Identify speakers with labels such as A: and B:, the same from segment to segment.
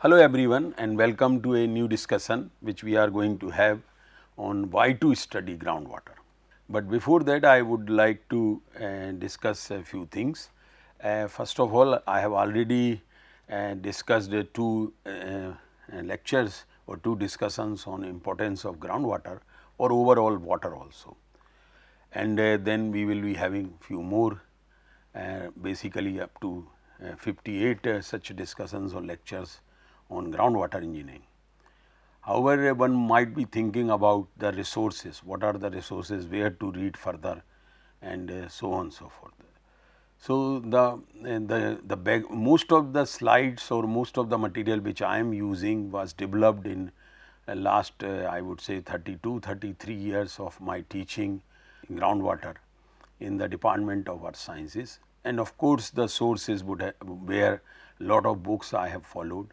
A: Hello everyone and welcome to a new discussion which we are going to have on why to study groundwater. But before that I would like to discuss a few things. First of all, I have already discussed two lectures or two discussions on importance of groundwater or overall water also. And then we will be having few more basically up to 58 such discussions or lectures on groundwater engineering. However, one might be thinking about the resources, what are the resources, where to read further and so on and so forth. So, most of the slides or most of the material which I am using was developed in last I would say 32-33 years of my teaching groundwater in the Department of Earth Sciences, and of course, the sources would where lot of books I have followed,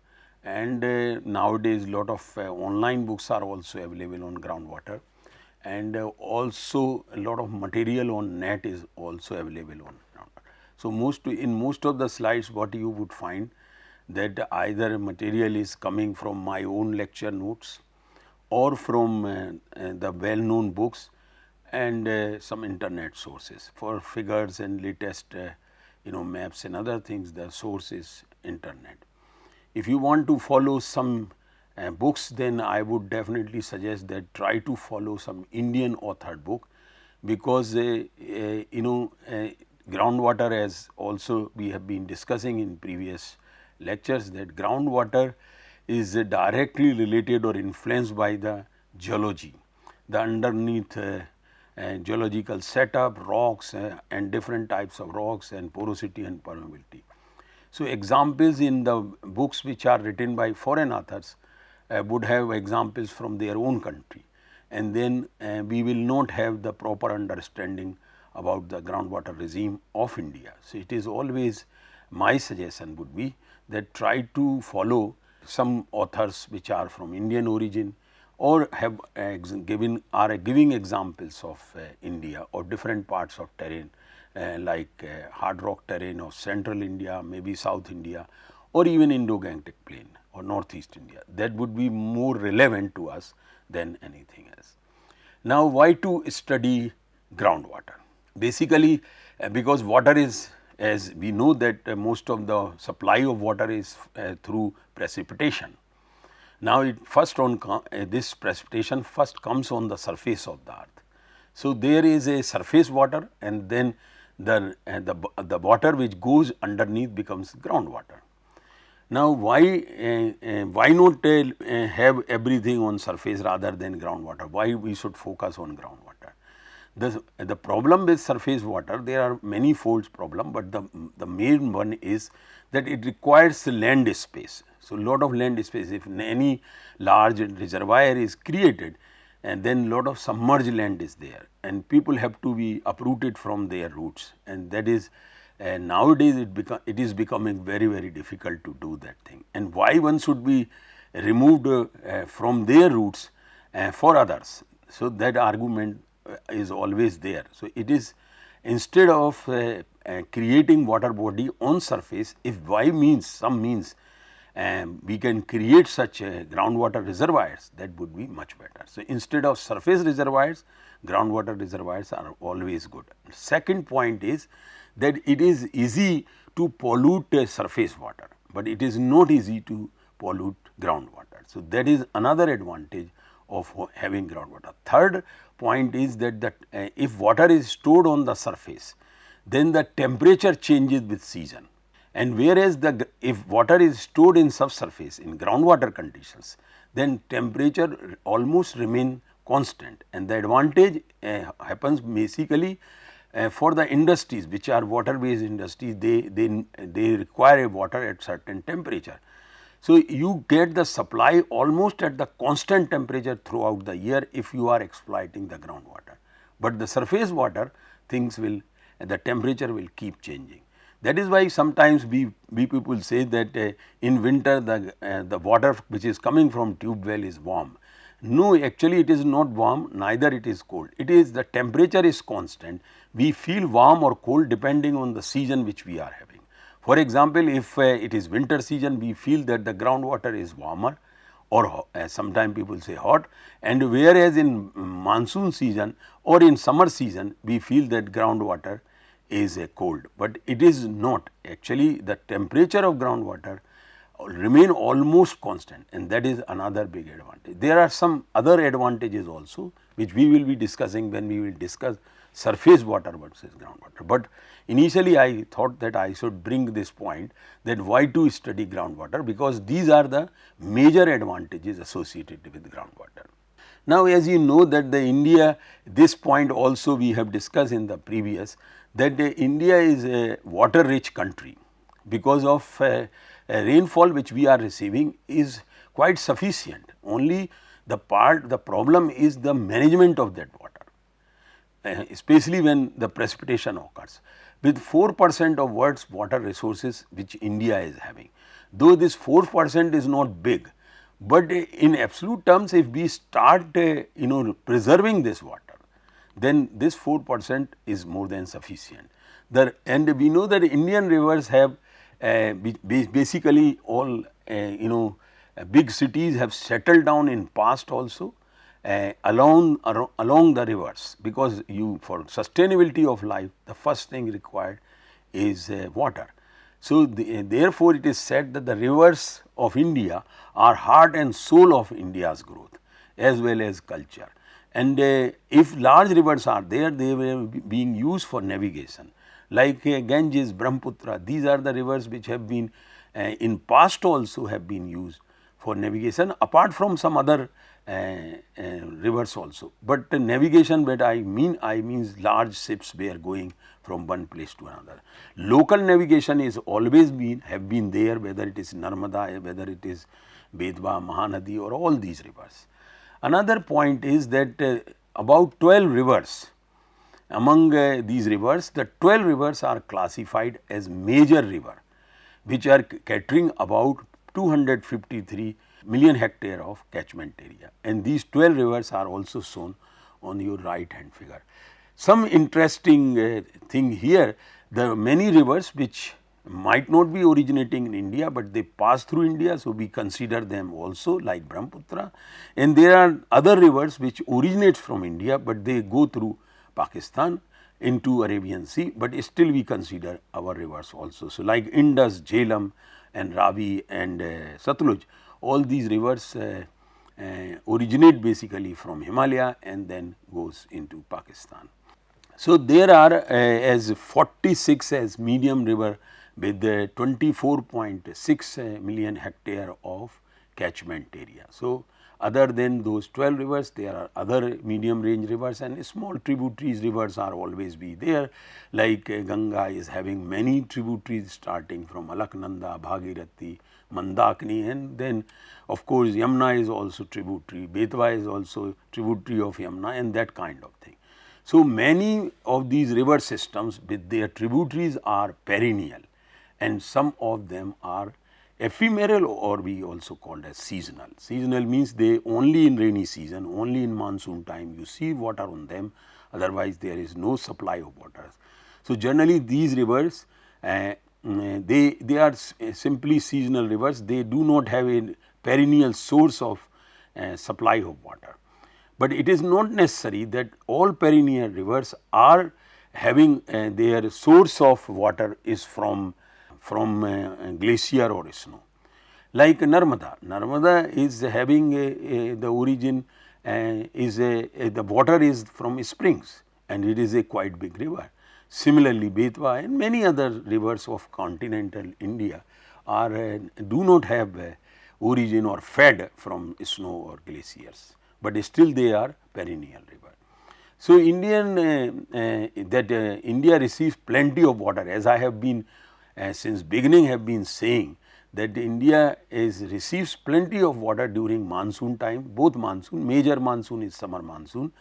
A: and nowadays lot of online books are also available on groundwater, and also a lot of material on net is also available on groundwater. So, in most of the slides what you would find that either material is coming from my own lecture notes or from the well known books and some internet sources. For figures and latest maps and other things, the source is internet. If you want to follow some books, then I would definitely suggest that try to follow some Indian authored book, because groundwater, as also we have been discussing in previous lectures, that groundwater is directly related or influenced by the geology, the underneath geological setup, rocks and different types of rocks and porosity and permeability. So, examples in the books which are written by foreign authors would have examples from their own country, and then we will not have the proper understanding about the groundwater regime of India. So, it is always my suggestion would be that try to follow some authors which are from Indian origin or have giving examples of India or different parts of terrain like hard rock terrain of central India, maybe South India or even Indo-Gangetic plain or Northeast India. That would be more relevant to us than anything else. Now, why to study groundwater? Basically, because water is, as we know that most of the supply of water is through precipitation. Now, this precipitation first comes on the surface of the earth. So, there is a surface water, and then the water which goes underneath becomes groundwater. Now, why not have everything on surface rather than groundwater? Why we should focus on groundwater? The problem with surface water, there are many folds problem, but the main one is that it requires land space. So, lot of land space, if any large reservoir is created, and then lot of submerged land is there, and people have to be uprooted from their roots, and that is nowadays it is becoming very difficult to do that thing. And why one should be removed from their roots for others? So, that argument is always there. So, it is instead of creating water body on surface, if by some means we can create such groundwater reservoirs, that would be much better. So, instead of surface reservoirs, groundwater reservoirs are always good. Second point is that it is easy to pollute surface water, but it is not easy to pollute groundwater. So, that is another advantage of having groundwater. Third point is that if water is stored on the surface, then the temperature changes with season, and whereas if water is stored in subsurface in groundwater conditions, then temperature almost remain constant, and the advantage happens basically for the industries which are water based industries. They require water at certain temperature. So, you get the supply almost at the constant temperature throughout the year if you are exploiting the groundwater, but the surface water the temperature will keep changing. That is why sometimes we people say that in winter the water which is coming from tube well is warm. No, actually it is not warm, neither it is cold. It is the temperature is constant. We feel warm or cold depending on the season which we are having. For example, if it is winter season, we feel that the groundwater is warmer or sometimes people say hot, and whereas in monsoon season or in summer season we feel that groundwater is cold, but it is not. Actually the temperature of groundwater remain almost constant, and that is another big advantage. There are some other advantages also which we will be discussing when we will discuss surface water versus groundwater. But initially I thought that I should bring this point that why to study groundwater, because these are the major advantages associated with groundwater. Now, as you know that the India, this point also we have discussed in the previous, that India is a water rich country because of rainfall which we are receiving is quite sufficient. Only the problem is the management of that water, especially when the precipitation occurs. With 4% of world's water resources which India is having, though this 4% is not big, but in absolute terms if we start preserving this water, then this 4% is more than sufficient. And we know that Indian rivers have basically all big cities have settled down in past also along the rivers, because for sustainability of life the first thing required is water. So, therefore, it is said that the rivers of India are heart and soul of India's growth as well as culture. And if large rivers are there, they were being used for navigation like Ganges, Brahmaputra. These are the rivers which have been in past also have been used for navigation, apart from some other rivers also. But navigation, what I means large ships were going from one place to another. Local navigation is always have been there, whether it is Narmada, whether it is Bedwa, Mahanadi or all these rivers. Another point is that about 12 rivers, among these rivers, the 12 rivers are classified as major river, which are catering about 253 million hectare of catchment area, and these 12 rivers are also shown on your right hand figure. Some interesting thing here, there are many rivers which might not be originating in India, but they pass through India, so we consider them also like Brahmaputra, and there are other rivers which originate from India, but they go through Pakistan into Arabian Sea, but still we consider our rivers also. So, like Indus, Jhelum and Ravi and Satluj, all these rivers originate basically from Himalaya and then goes into Pakistan. So, there are as 46 as medium river with 24.6 million hectare of catchment area. So, other than those 12 rivers, there are other medium range rivers and small tributaries rivers are always be there, like Ganga is having many tributaries starting from Alaknanda, Bhagirathi, Mandakini, and then of course Yamuna is also tributary, Betwa is also tributary of Yamuna, and that kind of thing. So, many of these river systems with their tributaries are perennial, and some of them are ephemeral, or we also called as seasonal. Seasonal means they only in rainy season, only in monsoon time you see water on them, otherwise there is no supply of water. So, generally these rivers they are simply seasonal rivers, they do not have a perennial source of supply of water. But it is not necessary that all perennial rivers are having their source of water is from glacier or snow. Like Narmada, Narmada is having the origin the water is from springs and it is a quite big river. Similarly, Betwa and many other rivers of continental India are do not have origin or fed from snow or glaciers, but still they are perennial river. So, India receives plenty of water, as I have been since beginning have been saying that India receives plenty of water during monsoon time, both monsoon, major monsoon is summer monsoon,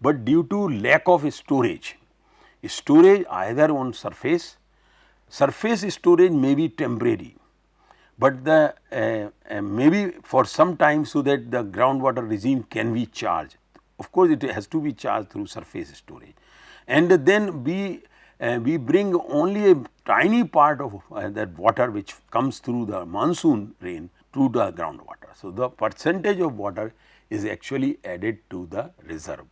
A: but due to lack of storage either on surface storage may be temporary, but the maybe for some time, so that the groundwater regime can be charged. Of course, it has to be charged through surface storage, and then be we bring only a tiny part of that water which comes through the monsoon rain to the groundwater. So, the percentage of water is actually added to the reserve.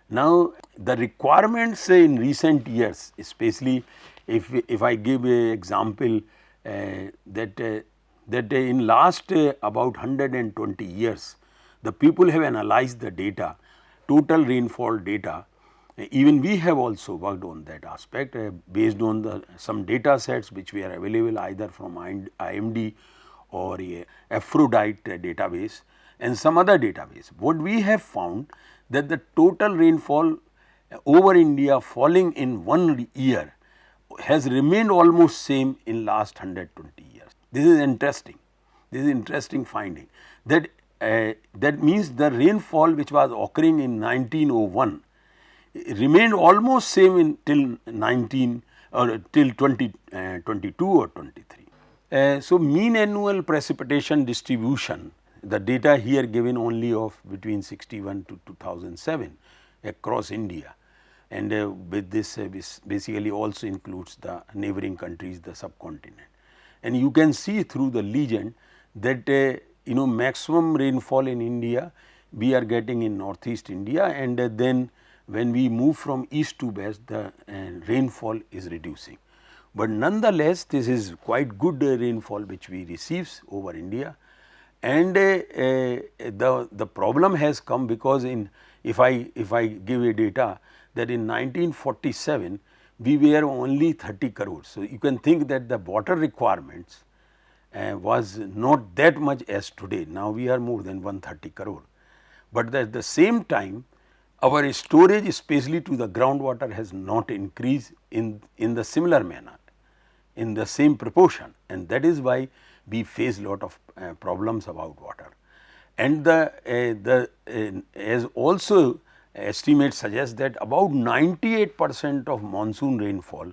A: Now, the requirements in recent years, especially if I give a example that in last about 120 years, the people have analyzed the data, total rainfall data. Even we have also worked on that aspect based on some data sets which we are available either from IMD or a Aphrodite database and some other database. What we have found that the total rainfall over India falling in 1 year has remained almost same in last 120 years. This is interesting. This is interesting finding that that means the rainfall which was occurring in 1901 remained almost same in till 19 or till 2022 or 23. So, mean annual precipitation distribution, the data here given only of between 61 to 2007 across India, and with this basically also includes the neighboring countries, the subcontinent. And you can see through the legend that maximum rainfall in India we are getting in northeast India, and then when we move from east to west the rainfall is reducing. But nonetheless this is quite good rainfall which we receives over India, and the problem has come because if I give a data that in 1947 we were only 30 crores. So, you can think that the water requirements was not that much as today. Now, we are more than 130 crore, but at the same time our storage especially to the groundwater has not increased in the similar manner, in the same proportion, and that is why we face lot of problems about water. And as also estimates suggest that about 98% of monsoon rainfall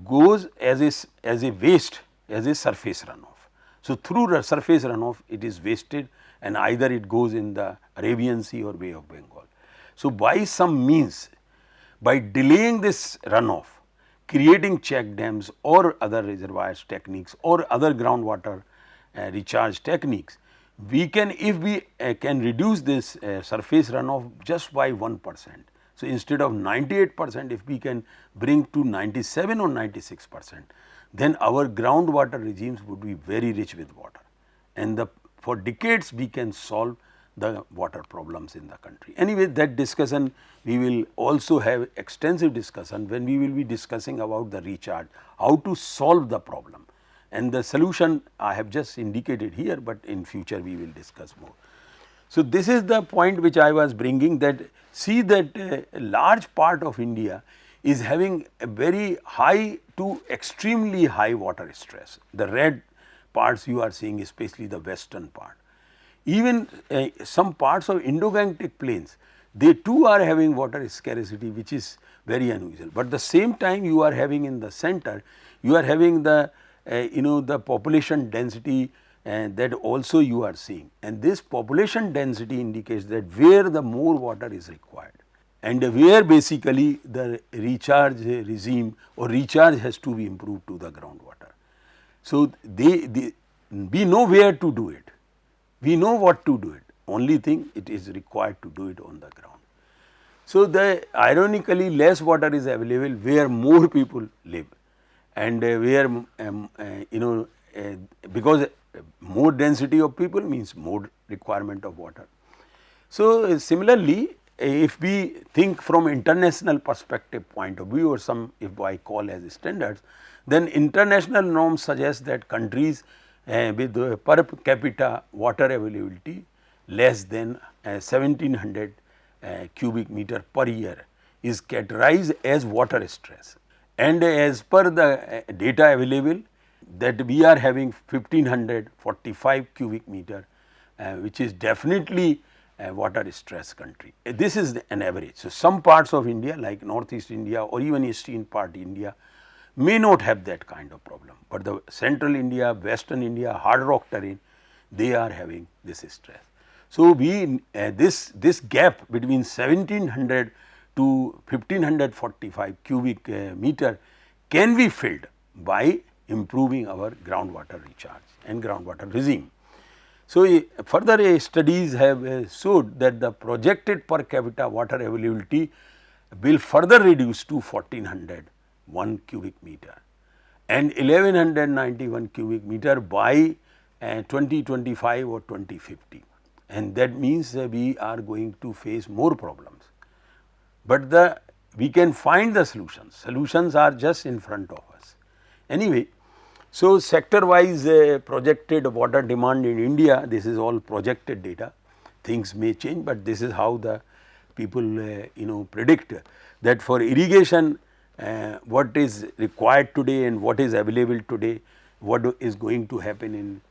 A: goes as a waste, as a surface runoff. So, through the surface runoff it is wasted and either it goes in the Arabian Sea or Bay of Bengal. So, by some means, by delaying this runoff, creating check dams or other reservoirs techniques or other groundwater recharge techniques, we can, if we can reduce this surface runoff just by 1%. So, instead of 98%, if we can bring to 97 or 96%, then our groundwater regimes would be very rich with water, and for decades we can solve the water problems in the country. Anyway, that discussion we will also have extensive discussion when we will be discussing about the recharge, how to solve the problem, and the solution I have just indicated here, but in future we will discuss more. So, this is the point which I was bringing, that see that a large part of India is having a very high to extremely high water stress. The red parts you are seeing, especially the western part. Even some parts of Indo-Gangetic plains, they too are having water scarcity, which is very unusual. But the same time you are having in the center, you are having the the population density that also you are seeing, and this population density indicates that where the more water is required and where basically the recharge regime or recharge has to be improved to the groundwater. So, we know where to do it, we know what to do it, only thing it is required to do it on the ground. So, ironically less water is available where more people live, and where because more density of people means more requirement of water. So, similarly if we think from international perspective point of view, or some if I call as standards, then international norms suggest that countries with per capita water availability less than 1700 cubic meter per year is categorized as water stress, and as per the data available that we are having 1545 cubic meter which is definitely a water stress country. This is an average. So, some parts of India like northeast India or even eastern part India may not have that kind of problem, but the central India, western India, hard rock terrain, they are having this stress. So, we this gap between 1700 to 1545 cubic meter can be filled by improving our groundwater recharge and groundwater regime. So, further studies have showed that the projected per capita water availability will further reduce to 1401 cubic meter and 1191 cubic meter by 2025 or 2050, and that means we are going to face more problems. But we can find the solutions are just in front of us. Anyway, so sector wise projected water demand in India, this is all projected data, things may change, but this is how the people predict that for irrigation what is required today and what is available today, what is going to happen in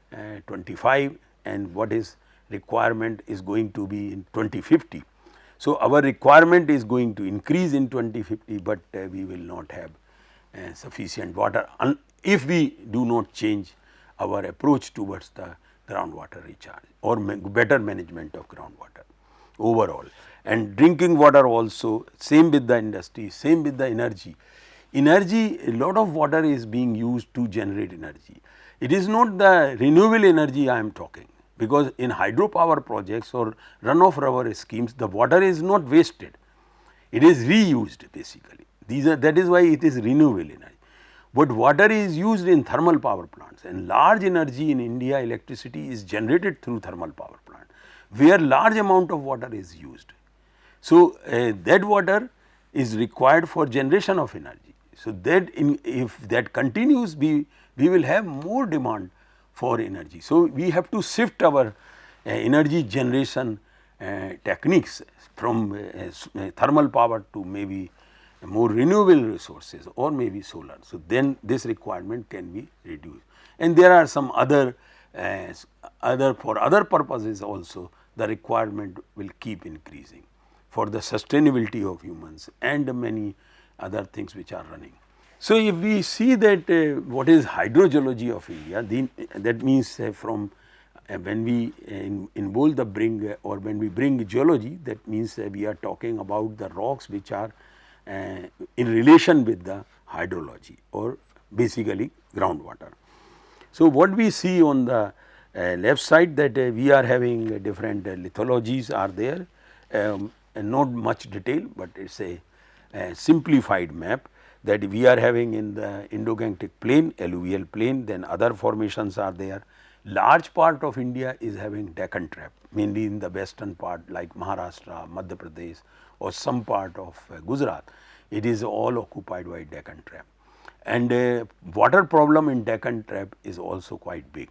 A: 25 and what is requirement is going to be in 2050. So, our requirement is going to increase in 2050, but we will not have sufficient water if we do not change our approach towards the groundwater recharge or better management of groundwater overall. And drinking water also, same with the industry, same with the energy. Energy, a lot of water is being used to generate energy. It is not the renewable energy I am talking, because in hydropower projects or runoff river schemes, the water is not wasted, it is reused basically. That is why it is renewable energy. But water is used in thermal power plants, and large energy in India, electricity is generated through thermal power plant, where large amount of water is used. So, that water is required for generation of energy. So, that if that continues, we will have more demand for energy. So, we have to shift our energy generation techniques from thermal power to maybe more renewable resources or maybe solar. So, then this requirement can be reduced, and there are some other for other purposes also the requirement will keep increasing for the sustainability of humans and many other things which are running. So, if we see that what is hydrogeology of India, that means from when we involve the or when we bring geology, that means we are talking about the rocks which are in relation with the hydrology or basically groundwater. So, what we see on the left side that we are having different lithologies are there, and not much detail, but it is a simplified map that we are having in the Indo-Gangetic plain, alluvial plain, then other formations are there. Large part of India is having Deccan trap, mainly in the western part like Maharashtra, Madhya Pradesh or some part of Gujarat, it is all occupied by Deccan trap. And water problem in Deccan trap is also quite big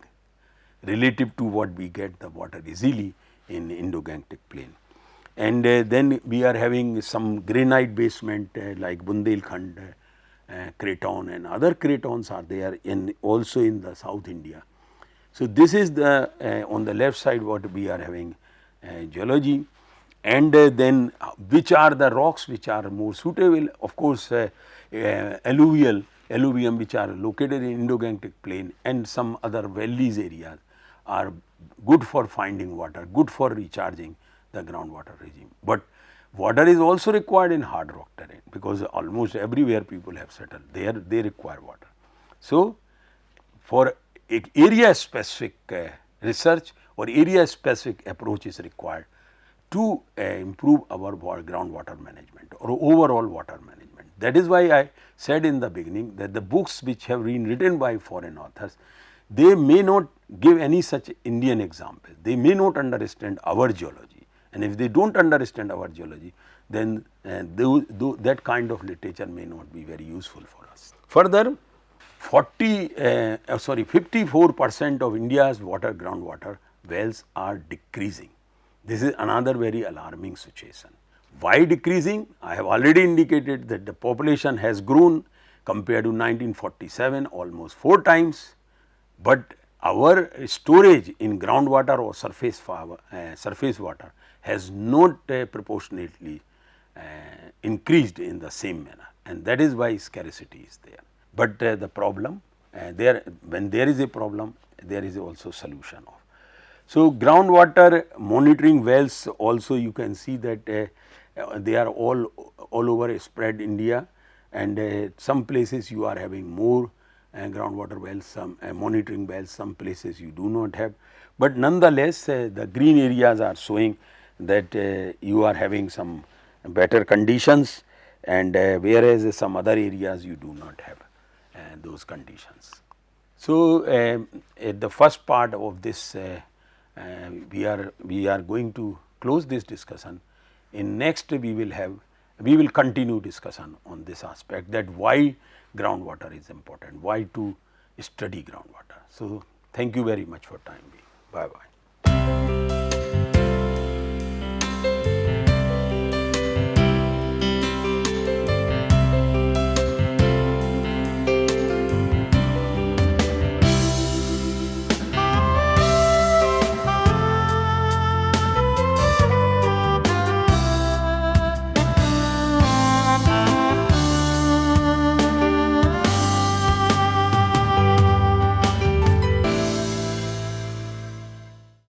A: relative to what we get the water easily in Indo-Gangetic plain. And then we are having some granite basement like Bundelkhand, craton and other cratons are there also in the South India. So, this is the on the left side what we are having geology, and then which are the rocks which are more suitable. Of course, alluvium which are located in Indo-Gangetic plain and some other valleys areas are good for finding water, good for recharging the groundwater regime. But water is also required in hard rock terrain, because almost everywhere people have settled there, they require water. So, for area specific research or area specific approach is required to improve our groundwater management or overall water management. That is why I said in the beginning that the books which have been written by foreign authors, they may not give any such Indian example, they may not understand our geology. And if they do not understand our geology, then that kind of literature may not be very useful for us. Further, 54% of India's groundwater wells are decreasing. This is another very alarming situation. Why decreasing? I have already indicated that the population has grown compared to 1947 almost 4 times, but our storage in groundwater or surface water has not proportionately increased in the same manner, and that is why scarcity is there. But the problem when there is a problem, there is also solution of. So, groundwater monitoring wells also you can see that they are all over spread India, and some places you are having more groundwater wells, some monitoring wells, some places you do not have. But nonetheless, the green areas are showing that you are having some better conditions, and whereas some other areas you do not have those conditions. So, at the first part of this we are going to close this discussion. In next we will continue discussion on this aspect, that why groundwater is important, why to study groundwater. So, thank you very much for time being. Bye bye.